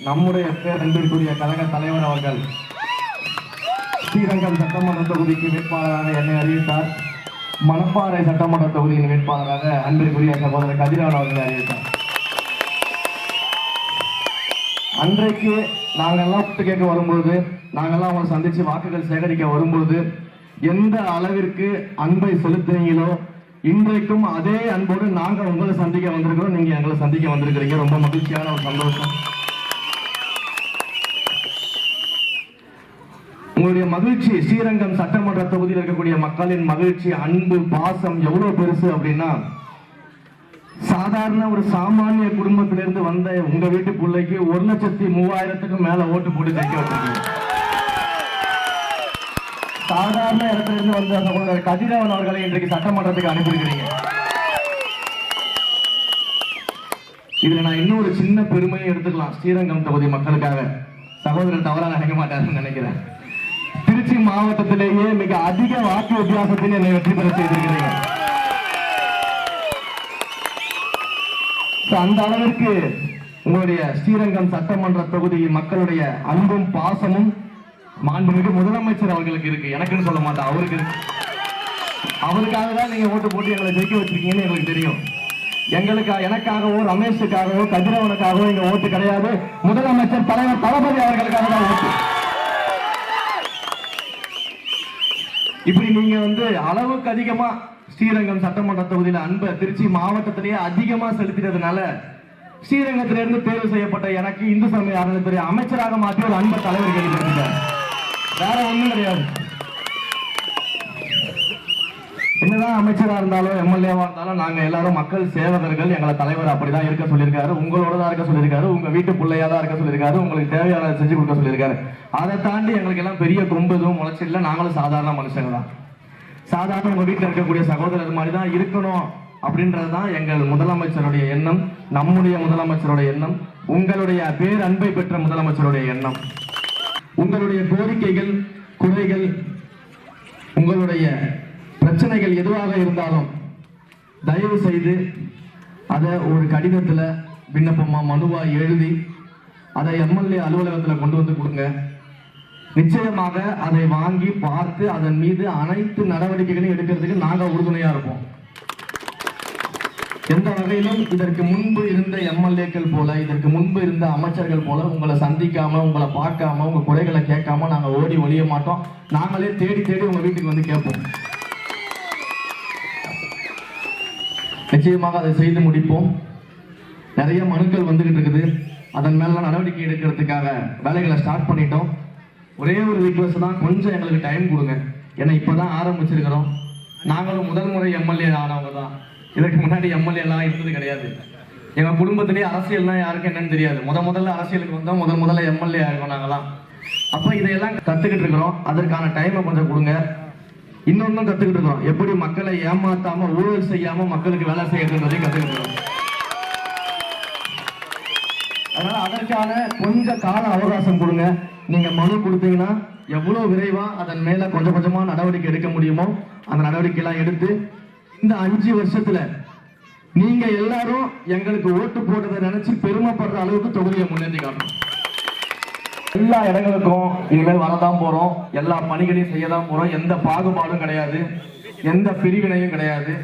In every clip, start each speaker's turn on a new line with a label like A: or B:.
A: நம்முடைய பேரன்பிற்குரிய கழக தலைவர் அவர்கள் ஸ்ரீரங்கம் சட்டமன்ற தொகுதிக்கு வேட்பாளராக என்னை அறிவித்தார். மணப்பாறை சட்டமன்ற தொகுதியின் வேட்பாளராக அன்பிற்குரிய சகோதரர் கதிரவன் அவர்களை அறிவித்தார். அன்றைக்கு நாங்கள்லாம் கூட்டு கேட்க வரும்போது, நாங்கள்லாம் அவங்களை சந்திச்சு வாக்குகள் சேகரிக்க வரும்போது எந்த அளவிற்கு அன்பை செலுத்துறீங்களோ இன்றைக்கும் அதே அன்போடு நாங்க உங்களை சந்திக்க வந்திருக்கிறோம், நீங்க எங்களை சந்திக்க வந்திருக்கிறீங்க. ரொம்ப மகிழ்ச்சியான ஒரு சந்தோஷம். உங்களுடைய மகிழ்ச்சி, ஸ்ரீரங்கம் சட்டமன்ற தொகுதியில் இருக்கக்கூடிய மக்களின் மகிழ்ச்சி, அன்பு, பாசம் எவ்வளவு பெருசு அப்படின்னா, சாதாரண ஒரு சாமானிய குடும்பத்திலிருந்து வந்த உங்க வீட்டு பிள்ளைக்கு 1,03,000க்கும் மேல ஓட்டு போட்டு ஜெயிக்க வச்சிருக்கீங்க. சாதாரண இடத்துல இருந்து வந்த சகோதரர் கதிரவன் அவர்களை இன்றைக்கு சட்டமன்றத்துக்கு அனுப்பியிருக்கிறீங்க. இதுல நான் இன்னொரு சின்ன பெருமையை எடுத்துக்கலாம் ஸ்ரீரங்கம் தொகுதி மக்களுக்காக. சகோதரர் தவறா நினைக்க மாட்டாருன்னு நினைக்கிறேன். திருச்சி மாவட்டத்திலேயே மிக அதிக வாக்கு வித்தியாசத்தில் என்னை வெற்றி பெற செய்திருக்கிறீங்க. அந்த அளவிற்கு உங்களுடைய ஸ்ரீரங்கம் சட்டமன்ற தொகுதி மக்களுடைய அன்பும் பாசமும் மாண்புமிகு முதலமைச்சர் அவர்களுக்கு இருக்கு. எனக்குன்னு சொல்ல மாட்டேன், அவருக்கு இருக்கு. அவருக்காக தான் நீங்க ஓட்டு போட்டு எங்களை ஜெயிக்க வச்சிருக்கீங்கன்னு எங்களுக்கு தெரியும். எனக்காகவோ ரமேஷுக்காகவோ கதிரவனுக்காகவோ இங்க ஓட்டு கிடையாது. முதலமைச்சர் தலைவர் தளபதி அவர்களுக்காக தான் ஓட்டு. இப்படி நீங்க அளவுக்கு அதிகமா ஸ்ரீரங்கம் சட்டமன்ற தொகுதியில அன்பை திருச்சி மாவட்டத்திலேயே அதிகமா செலுத்தினதுனால ஸ்ரீரங்கத்திலிருந்து தேர்வு செய்யப்பட்ட எனக்கு இந்து சமய அறநிலையத்துறை அமைச்சராக மாற்றி ஒரு அன்பை தலைவர் கேள்விப்பட்டார். வேற ஒண்ணும் கிடையாது. என்னதான் அமைச்சரா இருந்தாலும் எம்எல்ஏவா இருந்தாலும் நாங்க எல்லாரும் மக்கள் சேவகர்கள். எங்களை தலைவர் அப்படிதான் இருக்க சொல்லியிருக்காரு. உங்களோட தான் இருக்க சொல்லியிருக்காரு. உங்க வீட்டு பிள்ளையா தான் இருக்க சொல்லியிருக்காரு. உங்களுக்கு தேவையானதை செஞ்சு கொடுக்க சொல்லியிருக்காரு. அதை தாண்டி எங்களுக்கு எல்லாம் பெரிய கொம்பு எதுவும் முளைச்சில்ல. நாங்களும் சாதாரண மனுஷங்க தான். சாதாரண உங்க வீட்டில் இருக்கக்கூடிய சகோதரர் மாதிரி தான் இருக்கணும் அப்படின்றதுதான் எங்கள் முதலமைச்சருடைய எண்ணம், நம்முடைய முதலமைச்சருடைய எண்ணம், உங்களுடைய பேரன்பை பெற்ற முதலமைச்சருடைய எண்ணம். உங்களுடைய கோரிக்கைகள், குறைகள், உங்களுடைய பிரச்சனைகள் எதுவாக இருந்தாலும் தயவு செய்து அதை ஒரு கடிதத்துல விண்ணப்பமா மனுவா எழுதி அதை எம்எல்ஏ அலுவலகத்தில் கொண்டு வந்து கொடுங்க. நிச்சயமாக அதை வாங்கி பார்த்து அதன் மீது அனைத்து நடவடிக்கைகளையும் எடுக்கிறதுக்கு நாங்க உறுதுணையா இருப்போம். எந்த வகையிலும் இதற்கு முன்பு இருந்த எம்எல்ஏக்கள் போல, இதற்கு முன்பு இருந்த அமைச்சர்கள் போல உங்களை சந்திக்காம, உங்களை பார்க்காம, உங்க குறைகளை கேட்காம நாங்க ஓடி ஒழிய மாட்டோம். நாங்களே தேடி தேடி உங்க வீட்டுக்கு வந்து கேட்போம். நிச்சயமாக அதை செய்து முடிப்போம். நிறைய மனுக்கள் வந்துகிட்டு இருக்குது. அதன் மேல நடவடிக்கை எடுக்கிறதுக்காக வேலைகளை ஸ்டார்ட் பண்ணிட்டோம். ஒரே ஒரு ரிக்வெஸ்ட் தான், கொஞ்சம் எங்களுக்கு டைம் கொடுங்க. ஏன்னா இப்பதான் ஆரம்பிச்சிருக்கிறோம். நாங்களும் முதல் முறை எம்எல்ஏ ஆனவங்க தான். இதற்கு முன்னாடி எம்எல்ஏ எல்லாம் இருந்தது கிடையாது. எங்க குடும்பத்திலேயே அரசியல்னா யாருக்கும் என்னன்னு தெரியாது. முதல்ல அரசியலுக்கு வந்தோம், முதல்ல எம்எல்ஏ ஆயிருக்கோம் நாங்களாம். அப்ப இதையெல்லாம் கத்துக்கிட்டு இருக்கிறோம். அதற்கான டைமை கொஞ்சம் கொடுங்க. இன்னொன்னும் கத்துக்கிட்டு இருக்கோம், எப்படி மக்களை ஏமாத்தாம ஊழல் செய்யாம மக்களுக்கு வேலை செய்யறதுன்றதையும் கத்துக்கிட்டு இருக்கோம். அதனால அதற்கான கொஞ்சம் கால அவகாசம் கொடுங்க. நீங்க மனு கொடுத்தீங்கன்னா எவ்வளவு விரைவா அதன் மேல கொஞ்சம் கொஞ்சமா நடவடிக்கை எடுக்க முடியுமோ அந்த நடவடிக்கை எல்லாம் எடுத்து இந்த 5 வருஷத்துல நீங்க எல்லாரும் எங்களுக்கு ஓட்டு போட்டதை நினைச்சு பெருமைப்படுற அளவுக்கு தொகுதியை முன்னேற்றி காட்டணும். எல்லா இடங்களுக்கும் இனிமேல் வரதான் போறோம். எல்லா பணிகளையும் செய்யதான் போறோம். எந்த பாகுபாடும் கிடையாது, எந்த பிரிவினையும் கிடையாது.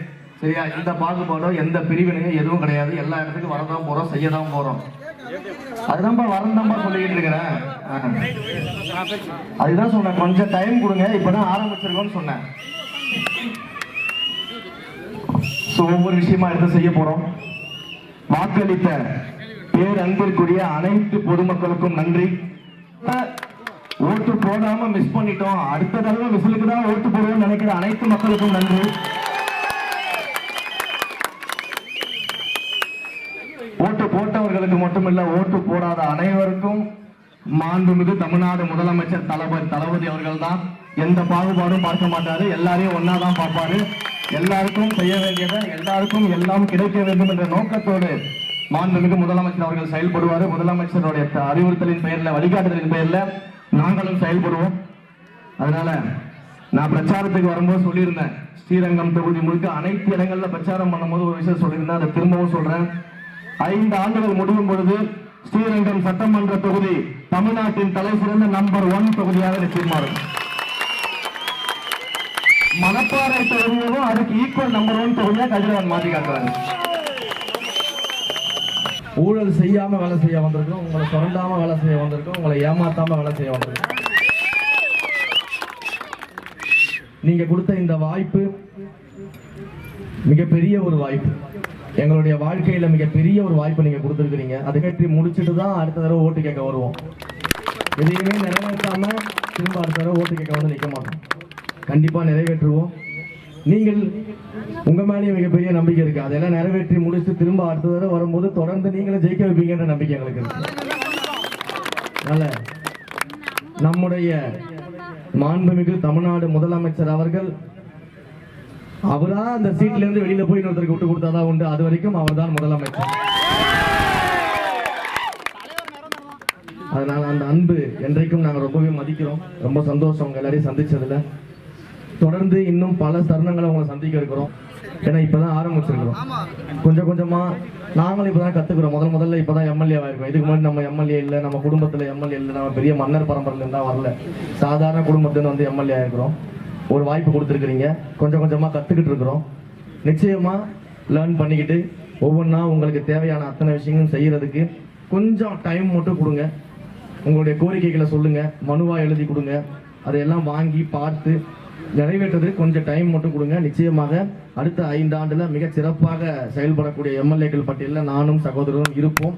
A: சரியா? எந்த பாகுபாடும் எந்த பிரிவினையும் எதுவும் கிடையாது. எல்லா இடத்துக்கும் வரதான் போறோம், செய்யதான் போறோம். அதுதான்ப்பா வரந்தான்ப்பா சொல்லிட்டு இருக்கிறேன். அதுதான் சொன்னேன், கொஞ்சம் டைம் கொடுங்க. இப்பதான் ஆரம்பிச்சிருக்கோம்னு சொன்னேன். ஒவ்வொரு விஷயமா எடுத்து செய்ய போறோம். வாக்களித்த பேரன்பிற்குரிய அனைத்து பொதுமக்களுக்கும் நன்றி. ஓட்டு போடாம மிஸ் பண்ணிட்டோம், அடுத்த தடவை விசிலுக்கு தான் ஓட்டு போடுவோம் நினைக்கிற அனைத்து மக்களுக்கும் நன்றி. ஓட்டு போட்டவர்களுக்கு மட்டுமில்ல, ஓட்டு போடாத அனைவருக்கும் மாண்புமிகு தமிழ்நாடு முதலமைச்சர் தளபதி அவர்கள் தான் எந்த பாகுபாடும் பார்க்க மாட்டாரு. எல்லாரையும் ஒன்னாதான் பார்ப்பாரு. எல்லாருக்கும் செய்ய வேண்டியதை, எல்லாருக்கும் எல்லாம் கிடைக்க வேண்டும் என்ற நோக்கத்தோடு மாண்புமிகு முதலமைச்சர் அவர்கள் செயல்படுவார். முதலமைச்சருடைய அறிவுறுத்தலின் பெயர்ல, வழிகாட்டுதலின் பெயர்ல நாங்களும் செயல்படுவோம். அதனால நான் பிரச்சாரத்துக்கு வரும்போது சொல்லியிருந்தேன், ஸ்ரீரங்கம் தொகுதி முழுக்க அனைத்து இடங்கள்ல பிரச்சாரம் பண்ணும்போது ஒரு விஷயம் சொல்லியிருந்தேன், அதை திரும்பவும் சொல்றேன். 5 ஆண்டுகள் முடியும் பொழுது ஸ்ரீரங்கம் சட்டமன்ற தொகுதி தமிழ்நாட்டின் தலை சிறந்த நம்பர் 1 தொகுதியாக நிச்சயமா இருக்கும். மணப்பாறை தொகுதியும் அதுக்கு ஈக்குவல் நம்பர் 1 தொகுதியா கதிரவன் மாற்றி காட்டுறாங்க. ஊழல் செய்யாம வேலை செய்ய வந்திருக்கோம், உங்களை சுரண்டாம வேலை செய்ய வந்திருக்கோம், உங்களை ஏமாத்தாம வேலை செய்ய வந்திருக்கோம். நீங்க கொடுத்த இந்த வாய்ப்பு மிகப்பெரிய ஒரு வாய்ப்பு, எங்களுடைய வாழ்க்கையில மிகப்பெரிய ஒரு வாய்ப்பு நீங்க கொடுத்துருக்கீங்க. அதை கட்டி முடிச்சுட்டு தான் அடுத்த தடவை ஓட்டு கேட்க வருவோம். எதையுமே நிறைவேற்றாம திரும்ப அடுத்த தடவை ஓட்டு கேட்க வந்து நிற்க மாட்டோம். கண்டிப்பா நிறைவேற்றுவோம். நீங்கள் உங்க மேலேயும் மிகப்பெரிய நம்பிக்கை இருக்கு. அதெல்லாம் நிறைவேற்றி முடிச்சு திரும்ப அடுத்த தடவை வரும்போது தொடர்ந்து நீங்களும் ஜெயிக்க வைப்பீங்கன்ற நம்பிக்கை எங்களுக்கு இருக்கு. அதனால நம்முடைய மாண்புமிகு தமிழ்நாடு முதலமைச்சர் அவர்கள் அவரா அந்த சீட்ல இருந்து வெளியில போய் இன்னொருத்தருக்கு விட்டு கொடுத்தாதான் உண்டு. அது வரைக்கும் அவர் தான் முதலமைச்சர். அதனால அந்த அன்பு என்றைக்கும் நாங்க ரொம்பவே மதிக்கிறோம். ரொம்ப சந்தோஷம் உங்க எல்லாரையும் சந்திச்சதுல. தொடர்ந்து இன்னும் பல தருணங்களை உங்களை சந்திக்க இருக்கிறோம். ஏன்னா இப்பதான் ஆரம்பிச்சிருக்கிறோம். கொஞ்சம் கொஞ்சமா நாங்களும் இப்பதான் கத்துக்கிறோம். முதல்ல இப்பதான் எம்எல்ஏ ஆயிருக்கோம். இதுக்கு முன்னாடி நம்ம எம்எல்ஏ இல்லை, நம்ம குடும்பத்துல எம்எல்ஏ இல்லை, நம்ம பெரிய மன்னர் பரம்பரையில இருந்தா வரல, சாதாரண குடும்பத்துல வந்து எம்எல்ஏ ஆயிருக்கிறோம். ஒரு வாய்ப்பு கொடுத்துருக்கிறீங்க. கொஞ்சம் கொஞ்சமா கத்துக்கிட்டு இருக்கிறோம். நிச்சயமா லேர்ன் பண்ணிக்கிட்டு ஒவ்வொன்றா உங்களுக்கு தேவையான அத்தனை விஷயங்களும் செய்யறதுக்கு கொஞ்சம் டைம் மட்டும் கொடுங்க. உங்களுடைய கோரிக்கைகளை சொல்லுங்க, மனுவா எழுதி கொடுங்க. அதையெல்லாம் வாங்கி பார்த்து நிறைவேற்றது கொஞ்சம் டைம் மட்டும் கொடுங்க. நிச்சயமாக அடுத்த 5 ஆண்டுல மிக சிறப்பாக செயல்படக்கூடிய எம்எல்ஏக்கள் பட்டியலில் நானும் சகோதரரும் இருப்போம்.